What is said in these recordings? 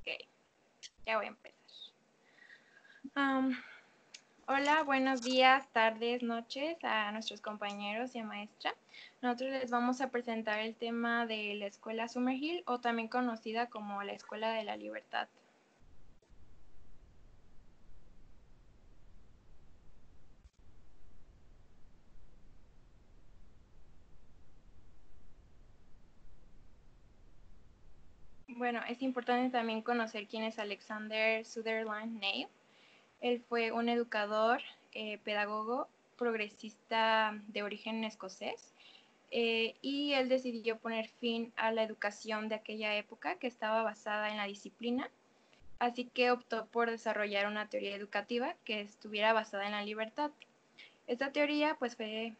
Ok, ya voy a empezar. Hola, buenos días, tardes, noches a nuestros compañeros y a maestra. Nosotros les vamos a presentar el tema de la Escuela Summerhill, o también conocida como la Escuela de la Libertad. Bueno, es importante también conocer quién es Alexander Sutherland Neill. Él fue un educador, pedagogo, progresista de origen escocés. Y él decidió poner fin a la educación de aquella época, que estaba basada en la disciplina, así que optó por desarrollar una teoría educativa que estuviera basada en la libertad. Esta teoría pues fue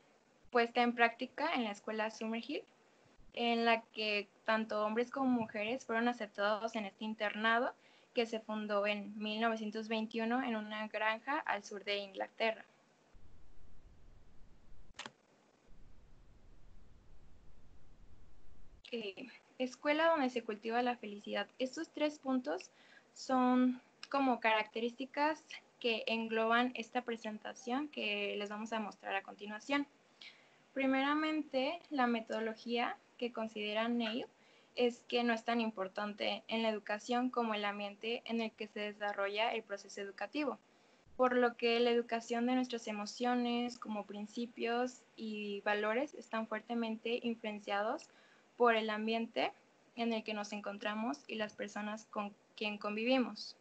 puesta en práctica en la escuela Summerhill, en la que tanto hombres como mujeres fueron aceptados en este internado que se fundó en 1921 en una granja al sur de Inglaterra. Escuela donde se cultiva la felicidad. Estos 3 puntos son como características que engloban esta presentación que les vamos a mostrar a continuación. Primeramente, la metodología que considera Neil es que no es tan importante en la educación como el ambiente en el que se desarrolla el proceso educativo, por lo que la educación de nuestras emociones como principios y valores están fuertemente influenciados por el ambiente en el que nos encontramos y las personas con quien convivimos.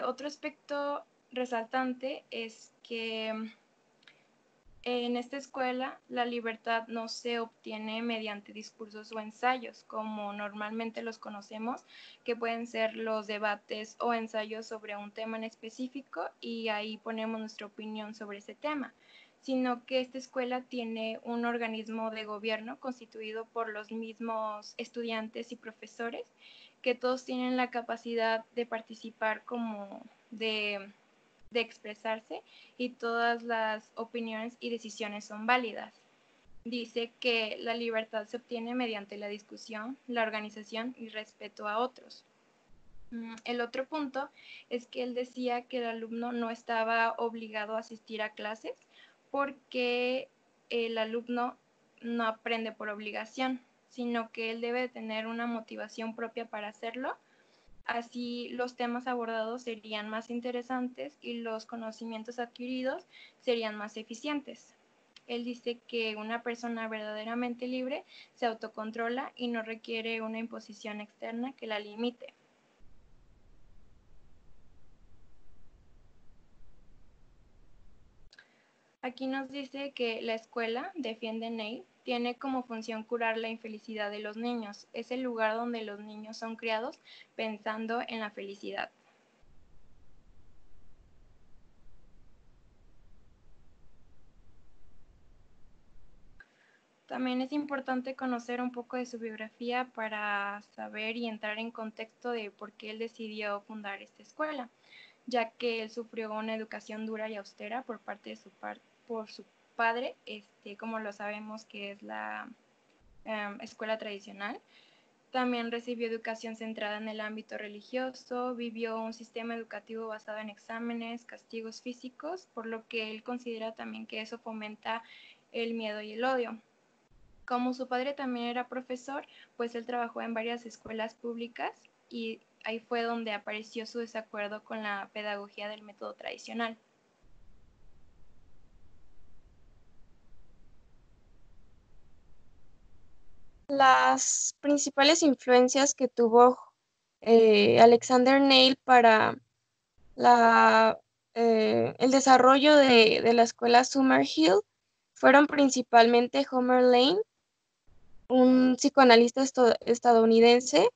Otro aspecto resaltante es que en esta escuela la libertad no se obtiene mediante discursos o ensayos, como normalmente los conocemos, que pueden ser los debates o ensayos sobre un tema en específico y ahí ponemos nuestra opinión sobre ese tema, sino que esta escuela tiene un organismo de gobierno constituido por los mismos estudiantes y profesores, que todos tienen la capacidad de participar como de expresarse, y todas las opiniones y decisiones son válidas. Dice que la libertad se obtiene mediante la discusión, la organización y respeto a otros. El otro punto es que él decía que el alumno no estaba obligado a asistir a clases porque el alumno no aprende por obligación, sino que él debe tener una motivación propia para hacerlo. Así los temas abordados serían más interesantes y los conocimientos adquiridos serían más eficientes. Él dice que una persona verdaderamente libre se autocontrola y no requiere una imposición externa que la limite. Aquí nos dice que la escuela, defiende Neil, tiene como función curar la infelicidad de los niños. Es el lugar donde los niños son criados pensando en la felicidad. También es importante conocer un poco de su biografía para saber y entrar en contexto de por qué él decidió fundar esta escuela, ya que él sufrió una educación dura y austera por parte de por su padre, como lo sabemos que es la escuela tradicional. También recibió educación centrada en el ámbito religioso, vivió un sistema educativo basado en exámenes, castigos físicos, por lo que él considera también que eso fomenta el miedo y el odio. Como su padre también era profesor, pues él trabajó en varias escuelas públicas y ahí fue donde apareció su desacuerdo con la pedagogía del método tradicional. Las principales influencias que tuvo Alexander Neil para el desarrollo de la escuela Summerhill fueron principalmente Homer Lane, un psicoanalista estadounidense,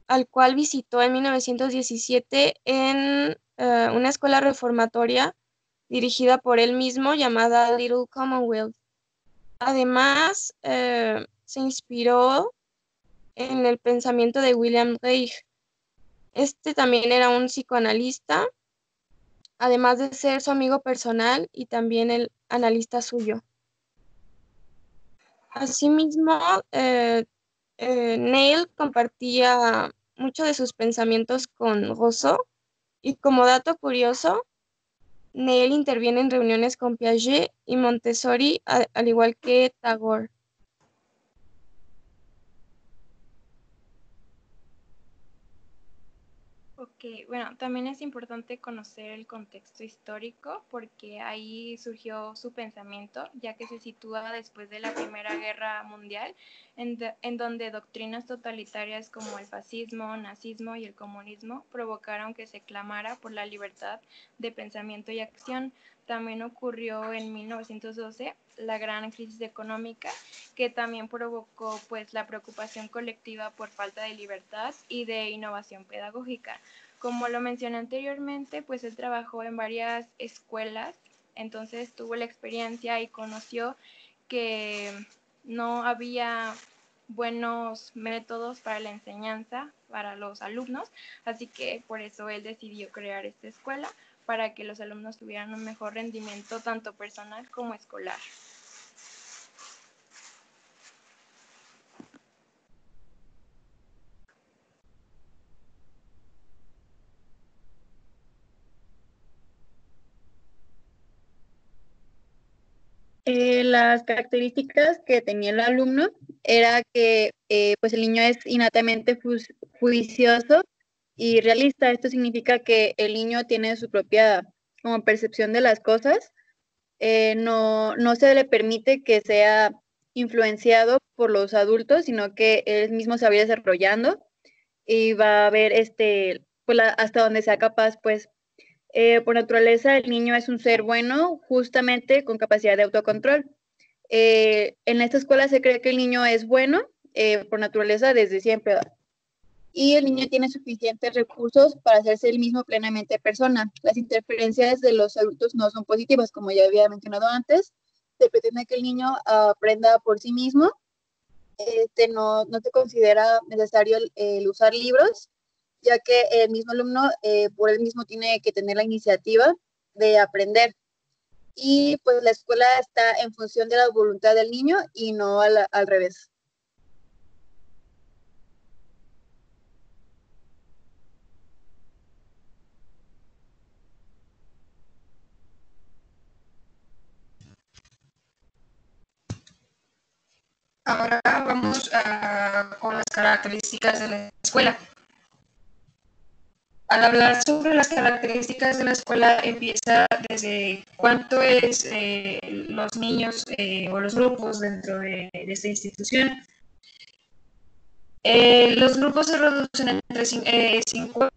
al cual visitó en 1917 en una escuela reformatoria dirigida por él mismo llamada Little Commonwealth. Además, se inspiró en el pensamiento de William Reich. Este también era un psicoanalista, además de ser su amigo personal y también el analista suyo. Asimismo, Neil compartía mucho de sus pensamientos con Rousseau. Y como dato curioso, Neil interviene en reuniones con Piaget y Montessori, al igual que Tagore. Ok, bueno, también es importante conocer el contexto histórico porque ahí surgió su pensamiento, ya que se sitúa después de la Primera Guerra Mundial, en donde doctrinas totalitarias como el fascismo, nazismo y el comunismo provocaron que se clamara por la libertad de pensamiento y acción. También ocurrió en 1912 la gran crisis económica, que también provocó pues la preocupación colectiva por falta de libertad y de innovación pedagógica. Como lo mencioné anteriormente, pues él trabajó en varias escuelas, entonces tuvo la experiencia y conoció que no había buenos métodos para la enseñanza para los alumnos, así que por eso él decidió crear esta escuela para que los alumnos tuvieran un mejor rendimiento tanto personal como escolar. Las características que tenía el alumno era que pues el niño es innatamente juicioso y realista. Esto significa que el niño tiene su propia como percepción de las cosas. No se le permite que sea influenciado por los adultos, sino que él mismo se va a ir desarrollando y va a ver pues hasta donde sea capaz, pues. Por naturaleza, el niño es un ser bueno, justamente con capacidad de autocontrol. En esta escuela se cree que el niño es bueno por naturaleza desde siempre, ¿verdad? Y el niño tiene suficientes recursos para hacerse el mismo plenamente persona. Las interferencias de los adultos no son positivas, como ya había mencionado antes. Se pretende que el niño aprenda por sí mismo. No se considera necesario el usar libros, ya que el mismo alumno por él mismo tiene que tener la iniciativa de aprender. Y pues la escuela está en función de la voluntad del niño y no al revés. Ahora vamos con las características de la escuela. Al hablar sobre las características de la escuela, empieza desde cuánto es los niños o los grupos dentro de esta institución. Los grupos se reducen entre 50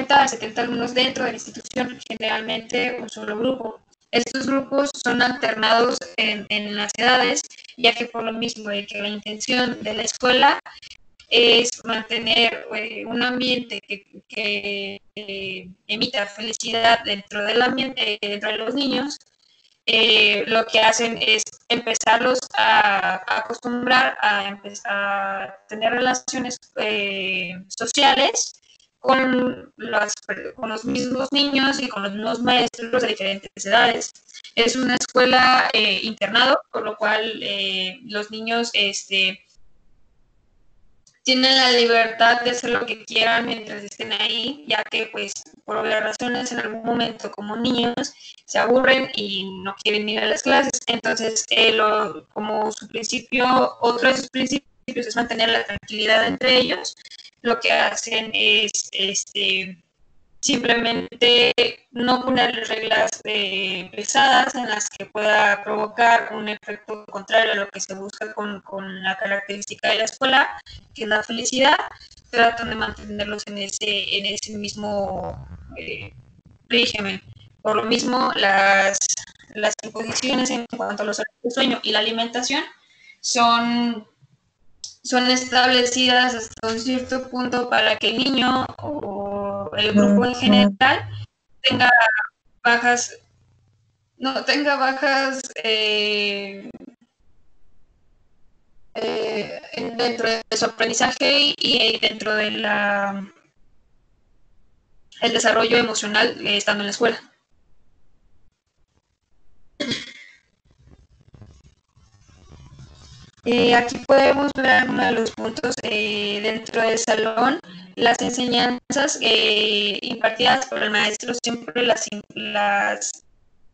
a 70 alumnos dentro de la institución, generalmente un solo grupo. Estos grupos son alternados en las edades, ya que por lo mismo de que la intención de la escuela es mantener un ambiente que emita felicidad dentro del ambiente, dentro de los niños. Lo que hacen es empezarlos a acostumbrar a empezar a tener relaciones sociales con los mismos niños y con los mismos maestros de diferentes edades. Es una escuela internado, por lo cual los niños tienen la libertad de hacer lo que quieran mientras estén ahí, ya que pues por obvias razones en algún momento como niños se aburren y no quieren ir a las clases. Entonces, como su principio, otro de sus principios es mantener la tranquilidad entre ellos. Lo que hacen es simplemente no poner reglas pesadas en las que pueda provocar un efecto contrario a lo que se busca con la característica de la escuela, que es la felicidad. Tratan de mantenerlos en ese mismo régimen. Por lo mismo, las imposiciones en cuanto a los horarios de sueño y la alimentación son establecidas hasta un cierto punto para que el niño o el grupo en general tenga bajas, no tenga bajas dentro de su aprendizaje y dentro de el desarrollo emocional estando en la escuela. Aquí podemos ver uno de los puntos dentro del salón. Las enseñanzas impartidas por el maestro siempre las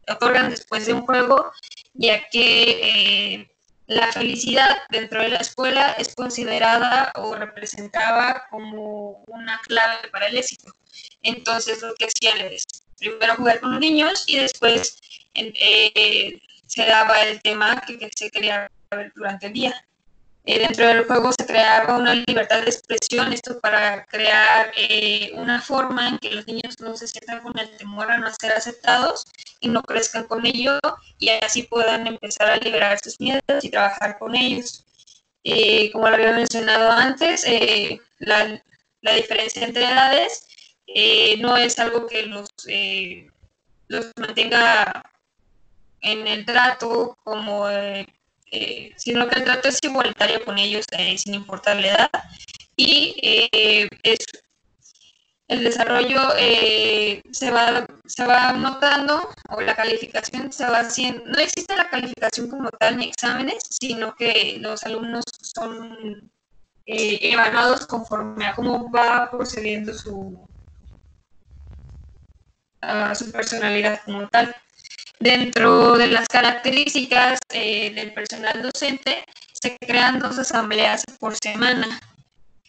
otorgan después de un juego, ya que la felicidad dentro de la escuela es considerada o representada como una clave para el éxito. Entonces lo que hacían es primero jugar con los niños y después se daba el tema que se quería ver durante el día. Dentro del juego se creaba una libertad de expresión, esto para crear una forma en que los niños no se sientan con el temor a no ser aceptados y no crezcan con ello y así puedan empezar a liberar sus miedos y trabajar con ellos. Como lo había mencionado antes, la diferencia entre edades no es algo que los mantenga en el trato como sino que el trato es igualitario con ellos sin importar la edad y el desarrollo se va notando o la calificación se va haciendo. No existe la calificación como tal ni exámenes, sino que los alumnos son evaluados conforme a cómo va procediendo su personalidad como tal. Dentro de las características del personal docente, se crean 2 asambleas por semana.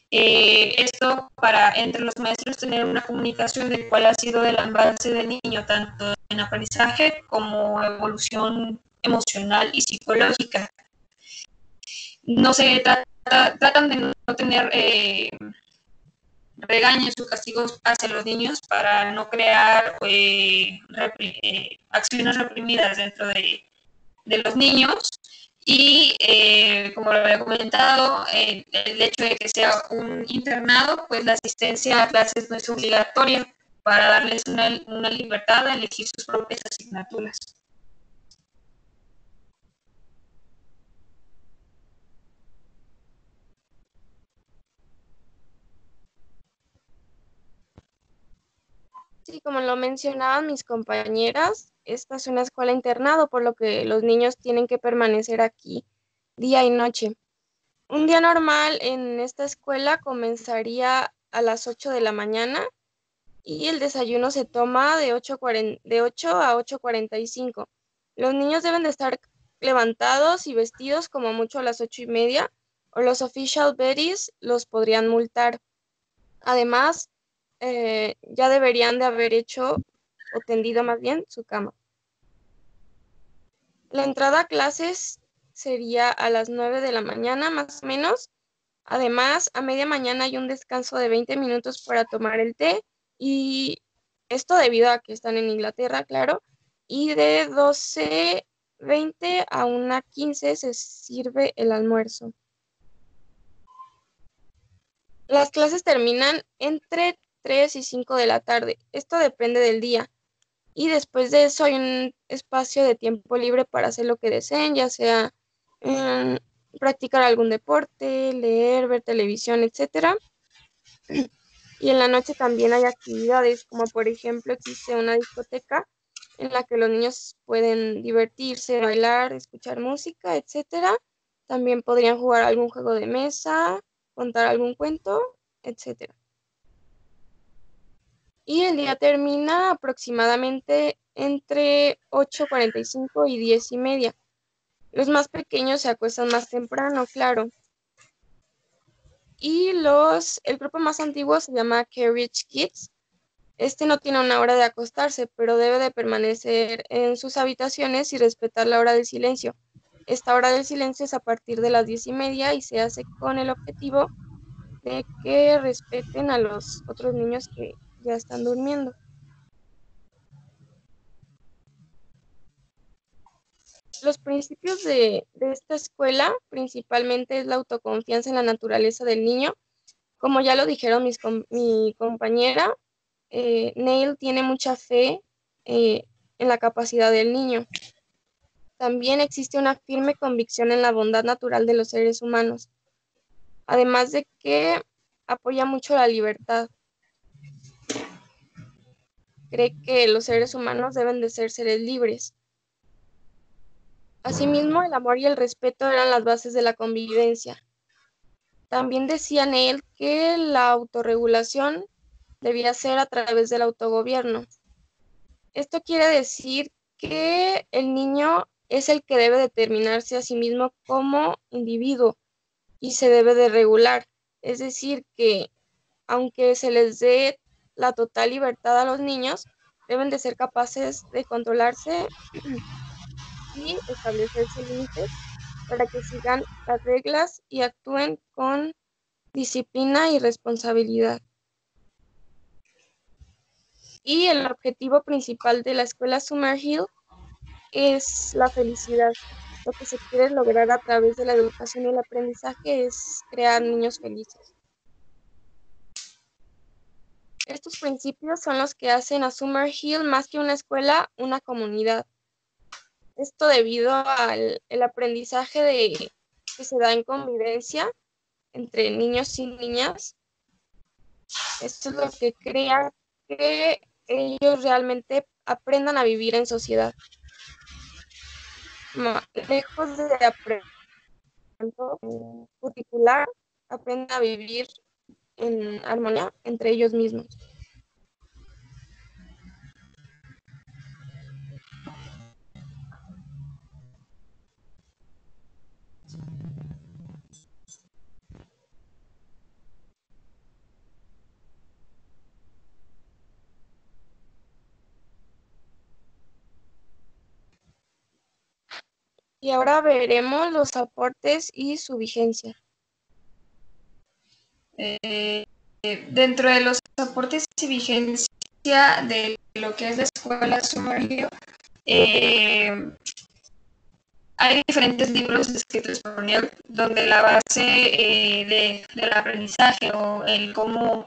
Esto para entre los maestros tener una comunicación de cuál ha sido el avance del niño, tanto en aprendizaje como evolución emocional y psicológica. No se tratan de no tener regaños o castigos hacia los niños para no crear acciones reprimidas dentro de los niños y como lo había comentado, el hecho de que sea un internado, pues la asistencia a clases no es obligatoria para darles una libertad de elegir sus propias asignaturas. Sí, como lo mencionaban mis compañeras, esta es una escuela internado, por lo que los niños tienen que permanecer aquí día y noche. Un día normal en esta escuela comenzaría a las 8 de la mañana y el desayuno se toma de 8 a 8:45. Los niños deben de estar levantados y vestidos como mucho a las 8:30 o los official buddies los podrían multar. Además, ya deberían de haber hecho o tendido más bien su cama. La entrada a clases sería a las 9 de la mañana más o menos. Además, a media mañana hay un descanso de 20 minutos para tomar el té y esto debido a que están en Inglaterra, claro, y de 12:20 a 1:15 se sirve el almuerzo. Las clases terminan entre 3 y 5 de la tarde. Esto depende del día. Y después de eso hay un espacio de tiempo libre para hacer lo que deseen, ya sea practicar algún deporte, leer, ver televisión, etcétera. Y en la noche también hay actividades, como por ejemplo existe una discoteca en la que los niños pueden divertirse, bailar, escuchar música, etcétera. También podrían jugar algún juego de mesa, contar algún cuento, etcétera. Y el día termina aproximadamente entre 8:45 y 10:30. Los más pequeños se acuestan más temprano, claro. Y el grupo más antiguo se llama Carriage Kids. Este no tiene una hora de acostarse, pero debe de permanecer en sus habitaciones y respetar la hora del silencio. Esta hora del silencio es a partir de las 10:30 y se hace con el objetivo de que respeten a los otros niños que ya están durmiendo. Los principios de esta escuela principalmente es la autoconfianza en la naturaleza del niño. Como ya lo dijeron mi compañera, Neil tiene mucha fe en la capacidad del niño. También existe una firme convicción en la bondad natural de los seres humanos, además de que apoya mucho la libertad. Cree que los seres humanos deben de ser seres libres. Asimismo, el amor y el respeto eran las bases de la convivencia. También decía Neil que la autorregulación debía ser a través del autogobierno. Esto quiere decir que el niño es el que debe determinarse a sí mismo como individuo y se debe de regular. Es decir, que aunque se les dé la total libertad a los niños, deben de ser capaces de controlarse y establecerse límites para que sigan las reglas y actúen con disciplina y responsabilidad. Y el objetivo principal de la escuela Summerhill es la felicidad. Lo que se quiere lograr a través de la educación y el aprendizaje es crear niños felices. Estos principios son los que hacen a Summerhill más que una escuela, una comunidad. Esto debido al el aprendizaje que se da en convivencia entre niños y niñas. Esto es lo que crea que ellos realmente aprendan a vivir en sociedad. Lejos de aprender curricular, aprenden a vivir en armonía entre ellos mismos. Y ahora veremos los aportes y su vigencia. Dentro de los aportes y vigencia de lo que es la escuela Summerhill, hay diferentes libros escritos por Neil donde la base del aprendizaje o el cómo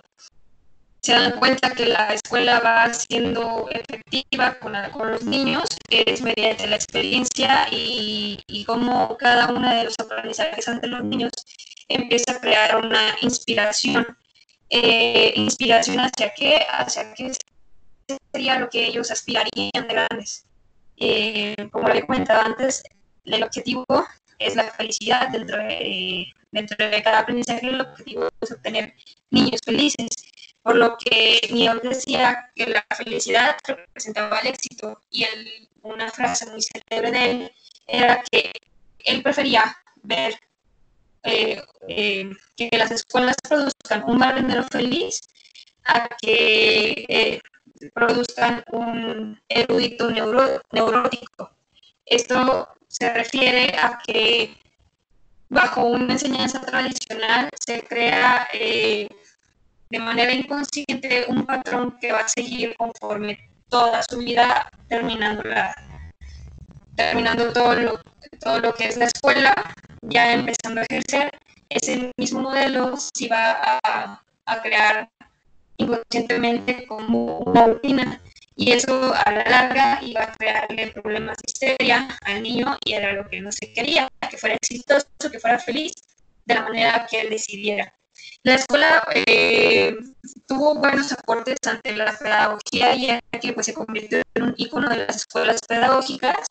se dan cuenta que la escuela va siendo efectiva con los niños es mediante la experiencia y cómo cada uno de los aprendizajes ante los niños empieza a crear una inspiración. ¿Inspiración hacia qué? Hacia qué sería lo que ellos aspirarían de grandes. Como le comentaba antes, el objetivo es la felicidad dentro de cada aprendizaje. El objetivo es obtener niños felices, por lo que Neil decía que la felicidad representaba el éxito y una frase muy célebre de él era que él prefería ver que las escuelas produzcan un barrendero feliz a que produzcan un erudito neurótico. Esto se refiere a que bajo una enseñanza tradicional se crea de manera inconsciente un patrón que va a seguir conforme toda su vida, terminando todo lo que es la escuela, ya empezando a ejercer. Ese mismo modelo sí va a crear inconscientemente como una rutina y eso a la larga iba a crearle problemas de histeria al niño y era lo que no se quería, que fuera exitoso, que fuera feliz de la manera que él decidiera. La escuela tuvo buenos aportes ante la pedagogía ya que pues, se convirtió en un ícono de las escuelas pedagógicas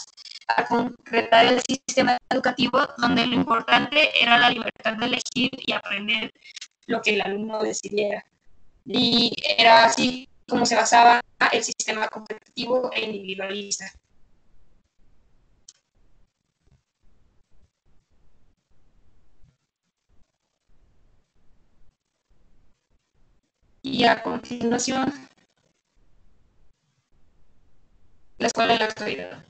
a concretar el sistema educativo donde lo importante era la libertad de elegir y aprender lo que el alumno decidiera. Y era así como se basaba el sistema competitivo e individualista. Y a continuación, la escuela en la actualidad.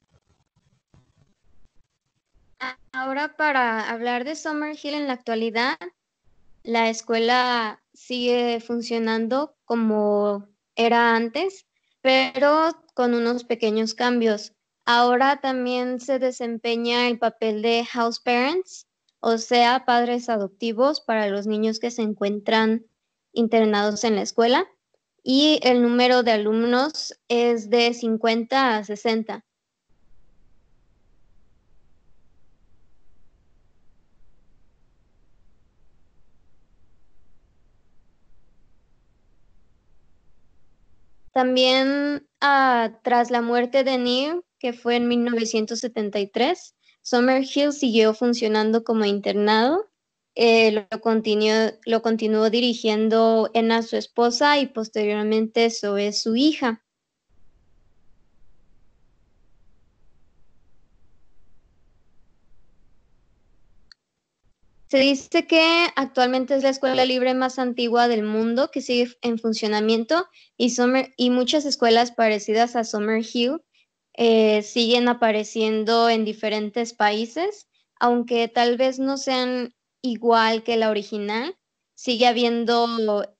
Ahora para hablar de Summerhill en la actualidad, la escuela sigue funcionando como era antes, pero con unos pequeños cambios. Ahora también se desempeña el papel de house parents, o sea, padres adoptivos para los niños que se encuentran internados en la escuela, y el número de alumnos es de 50 a 60. También tras la muerte de Neil, que fue en 1973, Summerhill siguió funcionando como internado. Lo continuó dirigiendo Enna, su esposa, y posteriormente Zoe, su hija. Se dice que actualmente es la escuela libre más antigua del mundo que sigue en funcionamiento y muchas escuelas parecidas a Summerhill siguen apareciendo en diferentes países, aunque tal vez no sean igual que la original.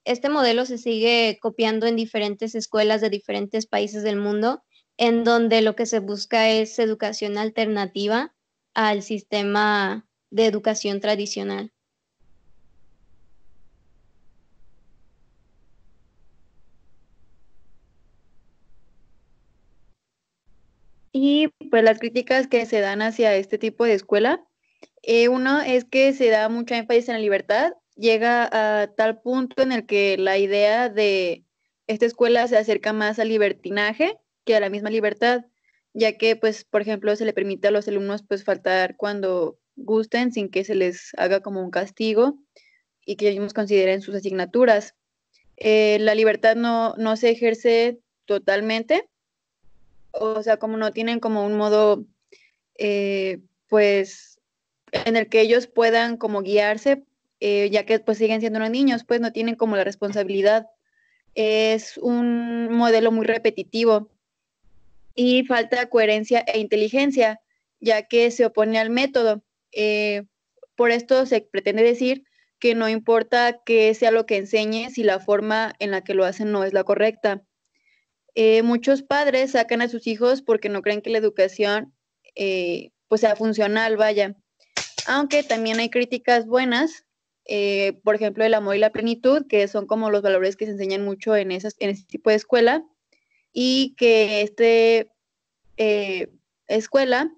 Este modelo se sigue copiando en diferentes escuelas de diferentes países del mundo, en donde lo que se busca es educación alternativa al sistema de educación tradicional. Y pues las críticas que se dan hacia este tipo de escuela, uno es que se da mucho énfasis en la libertad, llega a tal punto en el que la idea de esta escuela se acerca más al libertinaje que a la misma libertad, ya que pues por ejemplo se le permite a los alumnos pues faltar cuando gusten sin que se les haga como un castigo y que ellos consideren sus asignaturas. La libertad no se ejerce totalmente, o sea, como no tienen como un modo, pues, en el que ellos puedan como guiarse, ya que pues siguen siendo unos niños, pues no tienen como la responsabilidad. Es un modelo muy repetitivo y falta coherencia e inteligencia, ya que se opone al método. Por esto se pretende decir que no importa qué sea lo que enseñe si la forma en la que lo hacen no es la correcta. Muchos padres sacan a sus hijos porque no creen que la educación pues sea funcional, vaya. Aunque también hay críticas buenas, por ejemplo, el amor y la plenitud, que son como los valores que se enseñan mucho en este tipo de escuela, y que escuela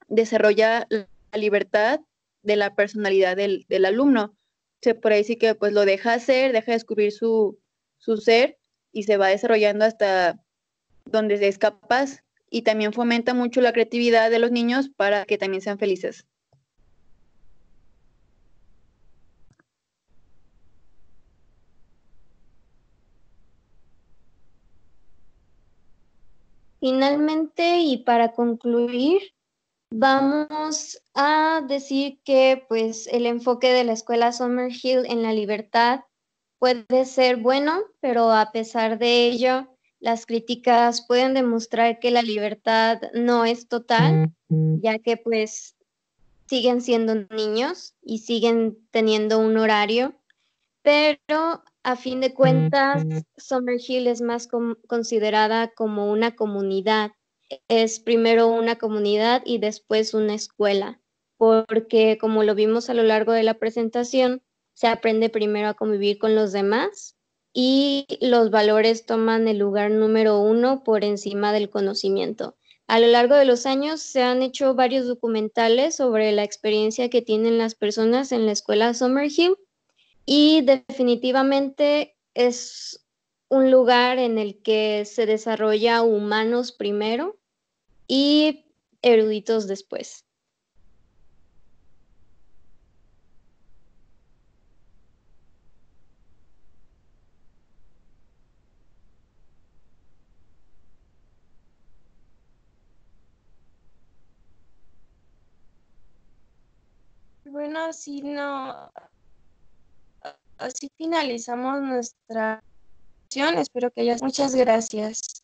desarrolla la libertad de la personalidad del alumno. Por ahí sí que pues lo deja hacer, deja descubrir su ser y se va desarrollando hasta donde es capaz, y también fomenta mucho la creatividad de los niños para que también sean felices. Finalmente, y para concluir, vamos a decir que pues el enfoque de la escuela Summerhill en la libertad puede ser bueno, pero a pesar de ello, las críticas pueden demostrar que la libertad no es total, ya que pues siguen siendo niños y siguen teniendo un horario, pero a fin de cuentas, Summerhill es más considerada como una comunidad. Es primero una comunidad y después una escuela, porque como lo vimos a lo largo de la presentación, se aprende primero a convivir con los demás y los valores toman el lugar número uno por encima del conocimiento. A lo largo de los años se han hecho varios documentales sobre la experiencia que tienen las personas en la escuela Summerhill y definitivamente es un lugar en el que se desarrolla humanos primero y eruditos después. Bueno, así finalizamos nuestra sesión. Espero que hayas. Muchas gracias.